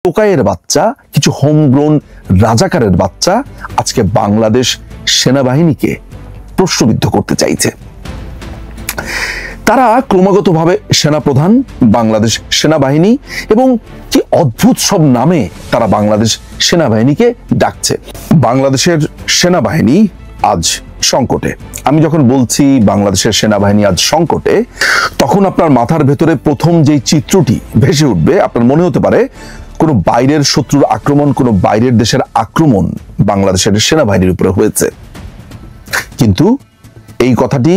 টোকাইয়ের বাচ্চা, কিছু হোমগ্রোন রাজাকারের বাচ্চা আজকে বাংলাদেশ সেনাবাহিনীকে প্রশ্নবিদ্ধ করতে চাইছে। তারা ক্রমাগতভাবে সেনাপ্রধান, বাংলাদেশ সেনাবাহিনী এবং কি অদ্ভুত সব নামে তারা বাংলাদেশ সেনাবাহিনীকে ডাকছে। বাংলাদেশের সেনাবাহিনী আজ সংকটে। আমি যখন বলছি বাংলাদেশের সেনাবাহিনী আজ সংকটে, তখন আপনার মাথার ভেতরে প্রথম যেই চিত্রটি ভেসে উঠবে, আপনার মনে হতে পারে কোনো বাইরের শত্রুর আক্রমণ, কোনো বাইরের দেশের আক্রমণ বাংলাদেশের সেনাবাহিনীর উপরে হয়েছে। কিন্তু এই কথাটি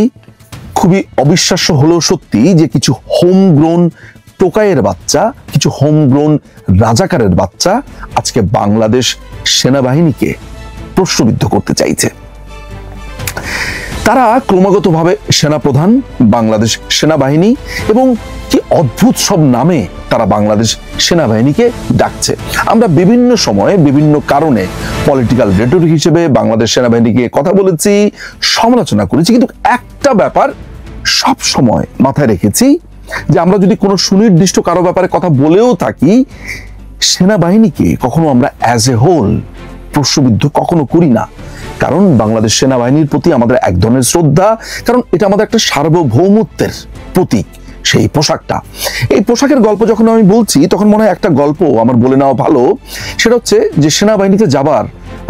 খুবই অবিশ্বাস্য হলেও সত্যি যে কিছু হোমগ্রোন টোকাইয়ের বাচ্চা, কিছু হোমগ্রোন রাজাকারের বাচ্চা আজকে বাংলাদেশ সেনাবাহিনীকে প্রশ্নবিদ্ধ করতে চাইছে। তারা ক্রমাগতভাবে সেনাপ্রধান, বাংলাদেশ সেনাবাহিনী এবং কি অদ্ভুত সব নামে তারা বাংলাদেশ সেনাবাহিনীকে ডাকছে। আমরা বিভিন্ন সময়ে বিভিন্ন কারণে পলিটিক্যাল রেটরিক হিসেবে বাংলাদেশ সেনাবাহিনীকে কথা বলেছি, সমালোচনা করেছি, কিন্তু একটা ব্যাপার সব সময় মাথায় রেখেছি যে আমরা যদি কোনো সুনির্দিষ্ট কারো ব্যাপারে কথা বলেও থাকি, সেনাবাহিনীকে কখনো আমরা অ্যাজ এ হোল প্রশ্নবিদ্ধ কখনো করি না। কারণ বাংলাদেশ সেনাবাহিনীর প্রতি আমাদের এক ধরনের শ্রদ্ধা, কারণ এটা আমাদের একটা সার্বভৌমত্বের প্রতীক। সেই পোশাকটা, এই পোশাকের গল্প যখন আমি বলছি তখন মনে হয় একটা গল্প আমার বলে নেওয়া ভালো। সেটা হচ্ছে যে সেনাবাহিনীতে যাবার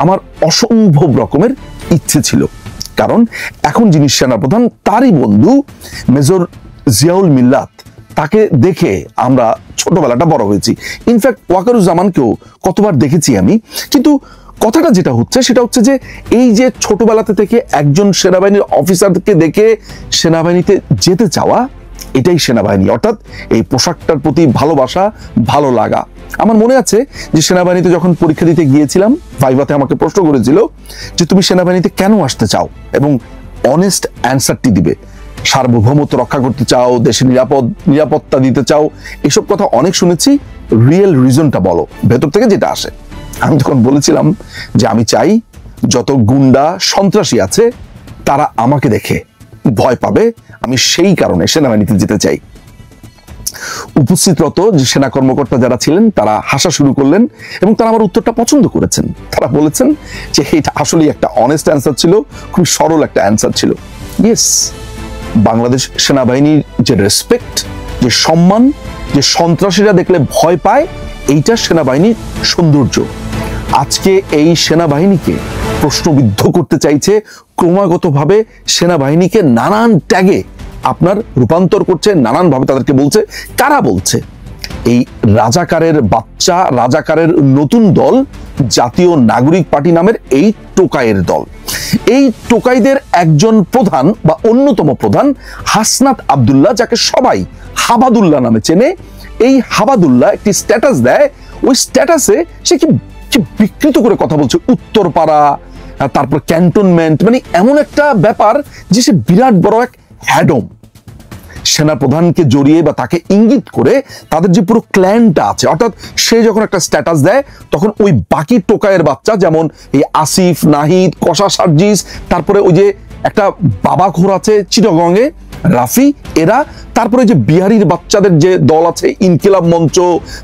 আমার অসম্ভব রকমের ইচ্ছে ছিল, কারণ এখন যিনি সেনাপ্রধান তারই বন্ধু মেজর জিয়াউল মিল্লাত, তাকে দেখে আমরা ছোটবেলাটা বড় হয়েছি। ইনফ্যাক্ট ওয়াকারুজ্জামানকেও কতবার দেখেছি আমি। কিন্তু কথাটা যেটা হচ্ছে সেটা হচ্ছে যে এই যে ছোটবেলাতে থেকে একজন সেনাবাহিনীর অফিসারকে দেখে সেনাবাহিনীতে যেতে চাওয়া, এটাই সেনাবাহিনী। অর্থাৎ এই পোশাকটার প্রতি ভালোবাসা, ভালো লাগা। আমার মনে আছে যে সেনাবাহিনীতে যখন পরীক্ষা দিতে গিয়েছিলাম, ভাইভাতে আমাকে প্রশ্ন করেছিল যে তুমি সেনাবাহিনীতে কেন আসতে চাও, এবং অনেস্ট অ্যান্সারটি দিবে। সার্বভৌমত্ব রক্ষা করতে চাও, দেশের নিরাপত্তা দিতে চাও, এসব কথা অনেক শুনেছি। রিয়েল রিজনটা বলো, ভেতর থেকে যেটা আসে। আমি তখন বলেছিলাম যে আমি চাই যত গুন্ডা সন্ত্রাসী আছে তারা আমাকে দেখে ভয় পাবে, আমি সেই কারণে সেনাবাহিনীতে যেতে চাই। উপস্থিতরত যে সেনা কর্মকর্তা যারা ছিলেন তারা হাসা শুরু করলেন এবং তারা আমার উত্তরটা পছন্দ করেছেন। তারা বলেছেন যে এটা আসলে একটা অনেস্ট অ্যান্সার ছিল, খুব সরল একটা অ্যান্সার ছিল। ইয়েস, বাংলাদেশ সেনাবাহিনীর যে রেসপেক্ট, যে সম্মান, যে সন্ত্রাসীরা দেখলে ভয় পায়, এইটা সেনাবাহিনীর সৌন্দর্য। আজকে এই সেনাবাহিনীকে প্রশ্নবিদ্ধ করতে চাইছে, ক্রমাগতভাবে সেনাবাহিনীকে নানান ট্যাগে আপনার রূপান্তর করছে, নানানভাবে তাদেরকে বলছে। কারা বলছে? এই রাজাকারের বাচ্চা, রাজাকারের নতুন দল জাতীয় নাগরিক পার্টি নামের এই টোকাইয়ের দল। এই টোকাইদের একজন প্রধান বা অন্যতম প্রধান হাসনাত আব্দুল্লাহ, যাকে সবাই হাবাদুল্লাহ নামে চেনে। এই হাবাদুল্লাহ একটি স্ট্যাটাস দেয়, ওই স্ট্যাটাসে সে কি বিকৃত করে কথা বলছে, উত্তরপাড়া, তারপর ক্যান্টনমেন্ট, মানে এমন একটা ব্যাপার যে সে বিরাট বড় এক হ্যাডম। সেনাপ্রধানকে জড়িয়ে বা তাকে ইঙ্গিত করে তাদের যে পুরো ক্ল্যানটা আছে, অর্থাৎ সে যখন একটা স্ট্যাটাস দেয় তখন ওই বাকি টোকাইয়ের বাচ্চা, যেমন এই আসিফ, নাহিদ, কষা সার্জিস, তারপরে ওই যে একটা বাবাখোর আছে চিটাগংয়ে রাফি, এরা, তারপরে যে বিহারির বাচ্চাদের যে দল আছে ইনকিলাব মঞ্চ,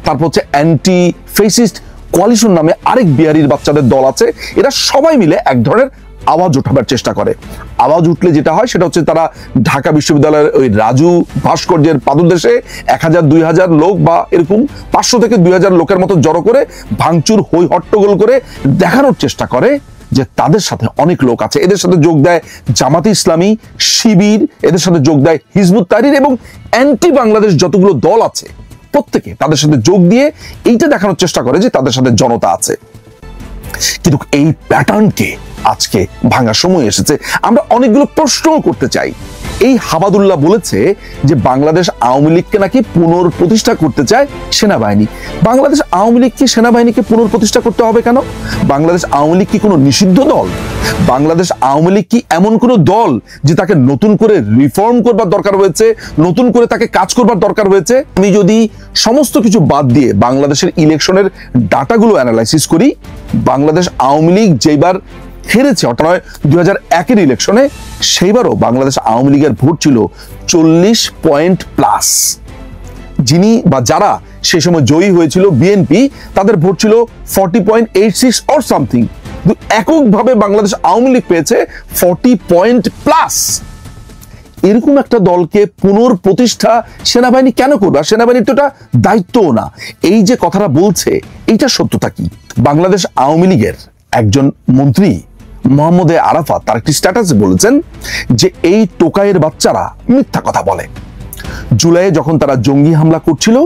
তারপর হচ্ছে অ্যান্টি ফেসিস্ট কোয়ালিশন নামে আরেক বিহারির বাচ্চাদের দল আছে, এরা সবাই মিলে এক ধরনের আওয়াজ উঠাবার চেষ্টা করে। আওয়াজ উঠলে যেটা হয় সেটা হচ্ছে তারা ঢাকা বিশ্ববিদ্যালয়ের ওই রাজু ভাস্কর্যের পাদদেশে 1000-2000 লোক বা এরকম 500 থেকে 2000 লোকের মতো জড়ো করে ভাঙচুর, হই হট্টগোল করে দেখানোর চেষ্টা করে যে তাদের সাথে অনেক লোক আছে। এদের সাথে যোগ দেয় জামাতে ইসলামী, শিবির, এদের সাথে যোগ দেয় হিজবুত তাহরির এবং অ্যান্টি বাংলাদেশ যতগুলো দল আছে প্রত্যেকে তাদের সাথে যোগ দিয়ে এইটা দেখানোর চেষ্টা করে যে তাদের সাথে জনতা আছে। কিন্তু এই প্যাটার্নকে আজকে ভাঙার সময় এসেছে। আমরা অনেকগুলো প্রশ্নও করতে চাই। এই হাবাদুল্লাহ বলেছে যে বাংলাদেশ আওয়ামী লীগকে নাকি পুনঃপ্রতিষ্ঠা করতে চায় সেনাবাহিনী। বাংলাদেশ আওয়ামী লীগকে সেনাবাহিনীকে পুনঃপ্রতিষ্ঠা করতে হবে কেন? বাংলাদেশ আওয়ামী লীগ কি কোনো নিষিদ্ধ দল? বাংলাদেশ আওয়ামী লীগ কি এমন কোনো দল যে তাকে নতুন করে রিফর্ম করবার দরকার হয়েছে, নতুন করে তাকে কাজ করবার দরকার হয়েছে? আমি যদি সমস্ত কিছু বাদ দিয়ে বাংলাদেশের ইলেকশনের ডাটাগুলো অ্যানালাইসিস করি, বাংলাদেশ আওয়ামী লীগ যেবার হেরেছে, অর্থাৎ 2001-এর ইলেকশনে, সেইবারও বাংলাদেশ আওয়ামী লীগের ভোট ছিল 40 পয়েন্ট প্লাস। যিনি বা যারা সেই সময় জয়ী হয়েছিল বিএনপি, তাদের ভোট ছিল 40.86 অর সামথিং, কিন্তু এককভাবে বাংলাদেশ আওয়ামী লীগ পেয়েছে 40 পয়েন্ট প্লাস। এরকম একটা দলকে পুনঃপ্রতিষ্ঠা সেনাবাহিনী কেন করবে? আর সেনাবাহিনীর তো এটা দায়িত্বও না। এই যে কথাটা বলছে, এইটা সত্যতা কি? বাংলাদেশ আওয়ামী লীগের একজন মন্ত্রী মোহাম্মদ আরাফাত তার একটি স্ট্যাটাসে বলেছেন যে এই টোকাইয়ের বাচ্চারা মিথ্যা কথা বলে। জুলাইয়ে যখন তারা জঙ্গি হামলা করছিল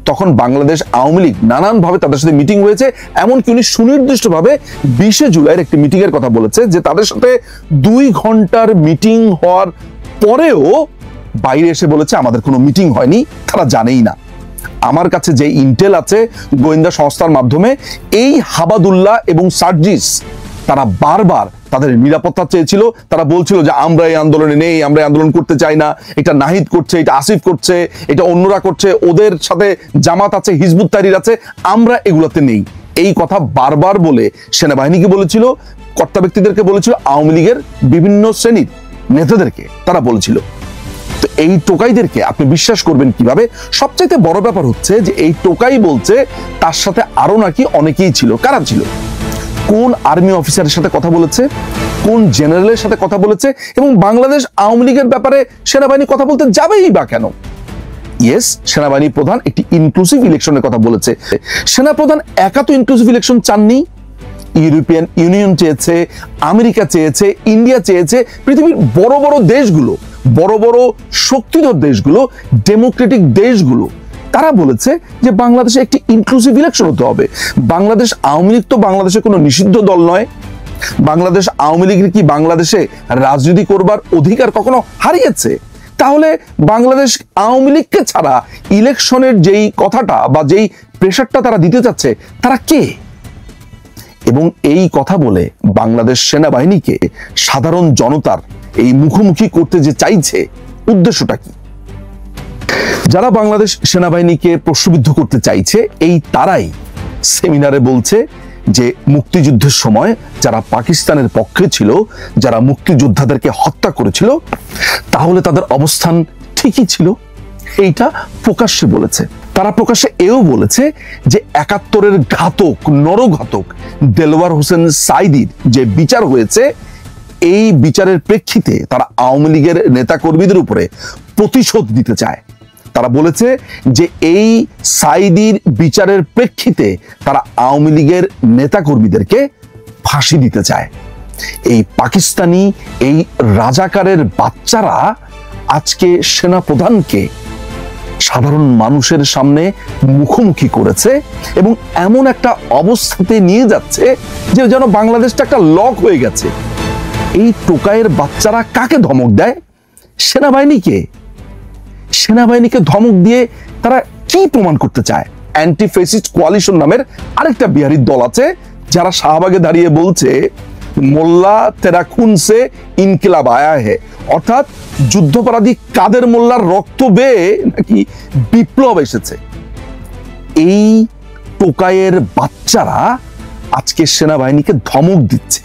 তখন বাংলাদেশ আওয়ামী লীগ নানানভাবে তাদের সাথে মিটিং হয়েছে, এমনকি উনি সুনির্দিষ্টভাবে 20 জুলাইয়ের একটি মিটিং এর কথা বলেছে যে তাদের সাথে 2 ঘন্টার মিটিং হওয়ার পরেও বাইরে এসে বলেছে আমাদের কোনো মিটিং হয়নি, তারা জানেই না। আমার কাছে যে ইন্টেল আছে গোয়েন্দা সংস্থার মাধ্যমে, এই হাবাদুল্লাহ এবং সার্জিস তারা বারবার তাদের নিরাপত্তা চেয়েছিল। তারা বলছিল যে আমরা এই আন্দোলনে নেই, আমরা এই আন্দোলন করতে চাই না, এটা নাহিদ করছে, এটা আসিফ করছে, এটা অন্যরা করছে, ওদের সাথে জামাত আছে, হিজবুত তাহরির আছে, আমরা এগুলোতে নেই। এই কথা বারবার বলে সেনাবাহিনীকে বলেছিল, কর্তা ব্যক্তিদেরকে বলেছিল, আওয়ামী লীগের বিভিন্ন শ্রেণীর নেতাদেরকে তারা বলেছিল। তো এই টোকাইদেরকে আপনি বিশ্বাস করবেন কিভাবে? সবচাইতে বড় ব্যাপার হচ্ছে যে এই টোকাই বলছে তার সাথে আরো নাকি অনেকেই ছিল। কারা ছিল? কোন আর্মি অফিসারের সাথে কথা বলেছে, কোন জেনারেলের সাথে কথা বলেছে, এবং বাংলাদেশ আওয়ামী লীগের ব্যাপারে সেনাবাহিনী কথা বলতে যাবেই বা কেন? ইয়েস, সেনাবাহিনী প্রধান একটি ইনক্লুসিভ ইলেকশনের কথা বলেছে। সেনাপ্রধান একা তো ইনক্লুসিভ ইলেকশন চাননি, ইউরোপিয়ান ইউনিয়ন চেয়েছে, আমেরিকা চেয়েছে, ইন্ডিয়া চেয়েছে, পৃথিবীর বড় বড় দেশগুলো, বড় বড় শক্তিধর দেশগুলো, ডেমোক্রেটিক দেশগুলো, তারা বলেছে যে বাংলাদেশে একটি ইনক্লুসিভ ইলেকশন হতে হবে। বাংলাদেশ আওয়ামী লীগ তো বাংলাদেশের কোনো নিষিদ্ধ দল নয়। বাংলাদেশ আওয়ামী লীগের কি বাংলাদেশে রাজনীতি করবার অধিকার কখনো হারিয়েছে? তাহলে বাংলাদেশ আওয়ামী লীগকে ছাড়া ইলেকশনের যেই কথাটা বা যেই প্রেশারটা তারা দিতে চাচ্ছে, তারা কে? এবং এই কথা বলে বাংলাদেশ সেনাবাহিনীকে সাধারণ জনতার এই মুখোমুখি করতে যে চাইছে, উদ্দেশ্যটা কি? যারা বাংলাদেশ সেনাবাহিনীকে প্রশ্নবিদ্ধ করতে চাইছে, এই তারাই সেমিনারে বলছে যে মুক্তিযুদ্ধের সময় যারা পাকিস্তানের পক্ষে ছিল, যারা মুক্তিযোদ্ধাদেরকে হত্যা করেছিল, তাহলে তাদের অবস্থান ঠিকই ছিল। এইটা প্রকাশ্যে বলেছে। তারা প্রকাশ্যে এও বলেছে যে 71-এর ঘাতক, নরঘাতক দেলোয়ার হোসেন সাঈদীর যে বিচার হয়েছে, এই বিচারের প্রেক্ষিতে তারা আওয়ামী লীগের নেতাকর্মীদের উপরে প্রতিশোধ নিতে চায়। তারা বলেছে যে এই সাঈদীর বিচারের প্রেক্ষিতে তারা আওয়ামী লীগের নেতাকর্মীদেরকে ফাঁসি দিতে চায়। এই পাকিস্তানি, এই রাজাকারের বাচ্চারা আজকে সেনাপ্রধানকে সাধারণ মানুষের সামনে মুখোমুখি করেছে এবং এমন একটা অবস্থাতে নিয়ে যাচ্ছে যে যেন বাংলাদেশটা একটা লক হয়ে গেছে। এই টোকাইয়ের বাচ্চারা কাকে ধমক দেয়? সেনাবাহিনীকে। সেনাবাহিনীকে ধমক দিয়ে তারা কি প্রমাণ করতে চায়? অ্যান্টি ফেসিস্ট কোয়ালিশন নামের আরেকটা বিহারির দল আছে, যারা শাহবাগে দাঁড়িয়ে বলছে মোল্লা তেরা খুন সে ইনকিলাব আয়া হে, অর্থাৎ যুদ্ধপরাধী কাদের মোল্লার রক্ত বেয়ে নাকি বিপ্লব এসেছে। এই টোকাইয়ের বাচ্চারা আজকে সেনাবাহিনীকে ধমক দিচ্ছে।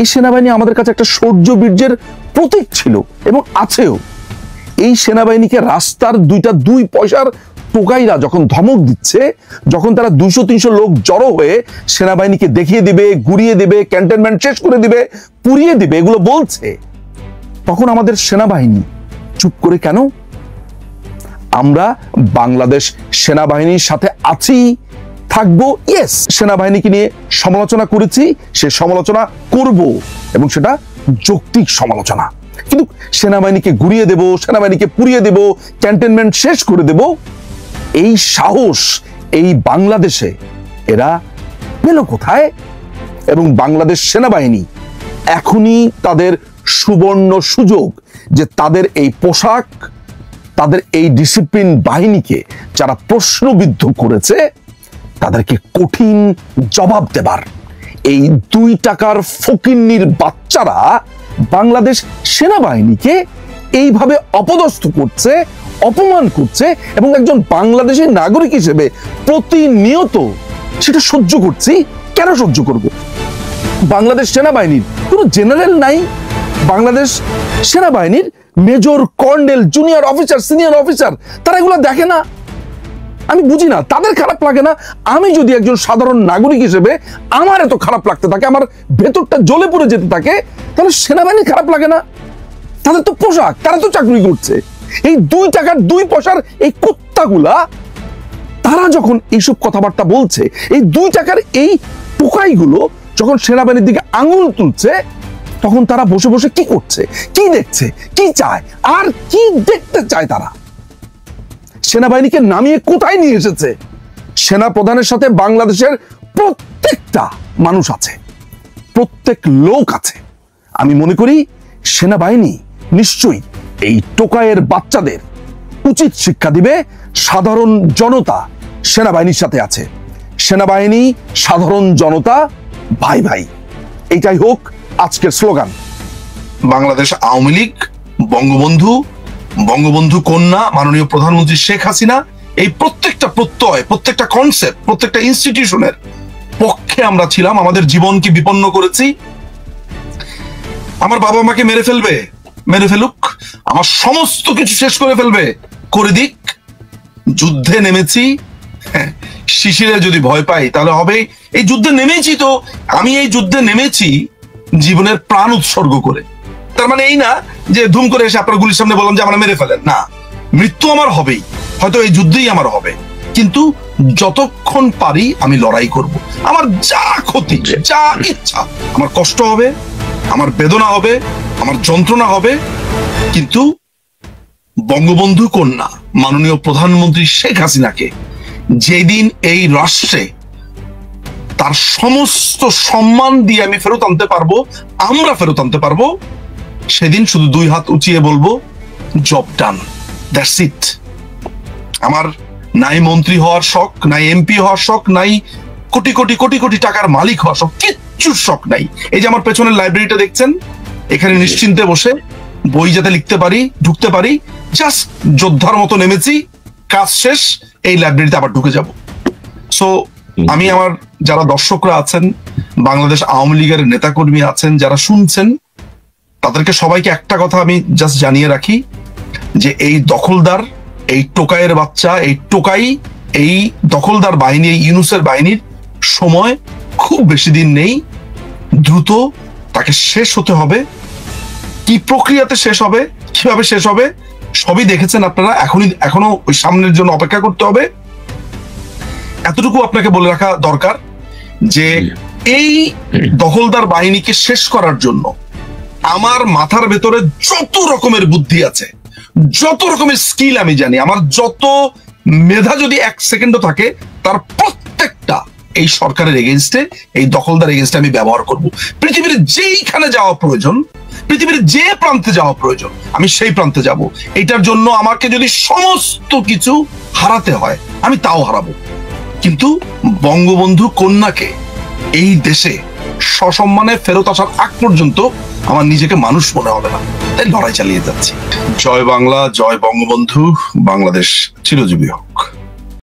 এই সেনাবাহিনী আমাদের কাছে একটা শৌর্য বীর্যের প্রতীক ছিল এবং আছেও। এই সেনাবাহিনীকে রাস্তার 2 পয়সার টোকাইরা যখন ধমক দিচ্ছে, যখন তারা 200-300 লোক জড়ো হয়ে সেনাবাহিনীকে দেখিয়ে দিবে, ঘুরিয়ে দিবে, ক্যান্টনমেন্ট শেষ করে দিবে, পুড়িয়ে দিবে, এগুলো বলছে, তখন আমাদের সেনাবাহিনী চুপ করে কেন? আমরা বাংলাদেশ সেনাবাহিনীর সাথে আছি, থাকবো। ইয়েস, সেনাবাহিনীকে নিয়ে সমালোচনা করেছি, সে সমালোচনা করব এবং সেটা যৌক্তিক সমালোচনা। কিন্তু সেনাবাহিনীকে ঘুরিয়ে দেব, সেনাবাহিনীকে পুড়িয়ে দেব, ক্যান্টনমেন্ট শেষ করে দেব, এই সাহস এই বাংলাদেশে এরা পেল কোথায়? এবং বাংলাদেশ সেনাবাহিনী এখনই তাদের সুবর্ণ সুযোগ যে তাদের এই পোশাক, তাদের এই ডিসিপ্লিন বাহিনীকে যারা প্রশ্নবিদ্ধ করেছে, তাদেরকে কঠিন জবাব দেবার। এই 2 টাকার ফকিন্নির বাচ্চারা বাংলাদেশ সেনাবাহিনীকে এইভাবে অপদস্থ করছে, অপমান করছে এবং একজন বাংলাদেশের নাগরিক হিসেবে প্রতিনিয়ত সেটা সহ্য করছি। কেন সহ্য করব? বাংলাদেশ সেনাবাহিনীর কোনো জেনারেল নাই, বাংলাদেশ সেনাবাহিনীর major, colonel, junior officer, senior officer, তারা এগুলো দেখে না। আমি বুঝি না, তাদের খারাপ লাগে না। আমি যদি একজন সাধারণ নাগরিক হিসেবে আমার এত খারাপ লাগতে থাকে, আমার ভেতরটা জ্বলে পড়ে যেতে থাকে, তাহলে সেনাবাহিনী খারাপ লাগে না? তাদের তো পোশাক, তারা তো চাকরি করছে। এই 2 টাকার 2 পয়সার এই কুত্তাগুলা তারা যখন এইসব কথাবার্তা বলছে, এই 2 টাকার এই পোকাইগুলো যখন সেনাবাহিনীর দিকে আঙুল তুলছে, তখন তারা বসে বসে কি করছে, কি দেখছে, কি চায়, আর কি দেখতে চায় তারা? সেনাবাহিনীকে নামিয়ে কোথায় নিয়ে এসেছে? সেনা প্রধানের সাথে বাংলাদেশের প্রত্যেকটা মানুষ আছে, প্রত্যেক লোক আছে। আমি মনে করি সেনাবাহিনী নিশ্চয়ই এই টোকাইয়ের বাচ্চাদের উচিত শিক্ষা দিবে। সাধারণ জনতা সেনাবাহিনীর সাথে আছে, সেনাবাহিনী সাধারণ জনতা ভাই ভাই। এটাই হোক আজকের স্লোগান। বাংলাদেশ আওয়ামী লীগ, বঙ্গবন্ধু, বঙ্গবন্ধু কন্যা মাননীয় প্রধানমন্ত্রী শেখ হাসিনা, এই প্রত্যেকটা প্রত্যয়, প্রত্যেকটা কনসেপ্ট, প্রত্যেকটা ইনস্টিটিউশনের পক্ষে আমরা ছিলাম। আমাদের জীবনকে বিপন্ন করেছি। আমার বাবা মাকে মেরে ফেলবে, মেরে ফেলুক। আমার সমস্ত কিছু শেষ করে ফেলবে, করে দিক। যুদ্ধে নেমেছি, শিশিরে যদি ভয় পাই তাহলে হবে। এই যুদ্ধে নেমেছি তো, আমি এই যুদ্ধে নেমেছি জীবনের প্রাণ উৎসর্গ করে। তার মানে এই না যে ধুম করে এসে আপনার গুলির সামনে বললাম যে আমরা মেরে ফেলেন। না, মৃত্যু আমার হবেই, হয়তো এই যুদ্ধেই আমার হবে, কিন্তু যতক্ষণ পারি আমি লড়াই করব। আমার যা ক্ষতি, যা ইচ্ছা, আমার কষ্ট হবে, আমার বেদনা হবে, আমার যন্ত্রণা হবে, কিন্তু বঙ্গবন্ধু কন্যা মাননীয় প্রধানমন্ত্রী শেখ হাসিনাকে যেদিন এই রাষ্ট্রে তার সমস্ত সম্মান দিয়ে আমি ফেরত আনতে পারবো, আমরা ফেরত আনতে পারবো, সেদিন শুধু 2 হাত উঁচিয়ে বলবো জব ডান, দ্যাটস ইট। আমার নাই মন্ত্রী হওয়ার শখ, নাই এমপি হওয়ার শখ, নাই কোটি কোটি কোটি কোটি টাকার মালিক হওয়ার শখ, কিচ্ছু শখ নাই। এই যে আমার পেছনের লাইব্রেরিটা দেখছেন, এখানে নিশ্চিন্তে বসে বই যাতে লিখতে পারি, ঢুকতে পারি, জাস্ট যোদ্ধার মতো নেমেছি, কাজ শেষ, এই লাইব্রেরিতে আবার ঢুকে যাব। সো আমি আমার যারা দর্শকরা আছেন, বাংলাদেশ আওয়ামী লীগের নেতাকর্মী আছেন, যারা শুনছেন, তাদেরকে সবাইকে একটা কথা আমি জাস্ট জানিয়ে রাখি যে এই দখলদার, এই টোকাইয়ের বাচ্চা, এই টোকাই, এই দখলদার বাহিনী, এই ইউনূসের বাহিনীর সময় খুব বেশি দিন নেই। দ্রুত তাকে শেষ হতে হবে। কি প্রক্রিয়াতে শেষ হবে, কিভাবে শেষ হবে, সবই দেখেছেন আপনারা। এখনো ওই সামনের জন্য অপেক্ষা করতে হবে। এতটুকু আপনাকে বলে রাখা দরকার যে এই দখলদার বাহিনীকে শেষ করার জন্য আমার মাথার ভেতরে যত রকমের বুদ্ধি আছে, যত রকমের স্কিল আমি জানি, আমার যত মেধা যদি 1 সেকেন্ডও থাকে, তার প্রত্যেকটা এই সরকারের এগেইনস্টে, এই দখলদার এগেইনস্টে আমি ব্যবহার করব। পৃথিবীর যেইখানে যাওয়া প্রয়োজন, পৃথিবীর যে প্রান্তে যাওয়া প্রয়োজন, আমি সেই প্রান্তে যাব। এটার জন্য আমাকে যদি সমস্ত কিছু হারাতে হয়, আমি তাও হারাবো, কিন্তু বঙ্গবন্ধু কন্যাকে এই দেশে সসম্মানে ফেরত আসার আগ পর্যন্ত আমার নিজেকে মানুষ মনে হবে না। তাই লড়াই চালিয়ে যাচ্ছি। জয় বাংলা, জয় বঙ্গবন্ধু, বাংলাদেশ চিরজীবী হোক।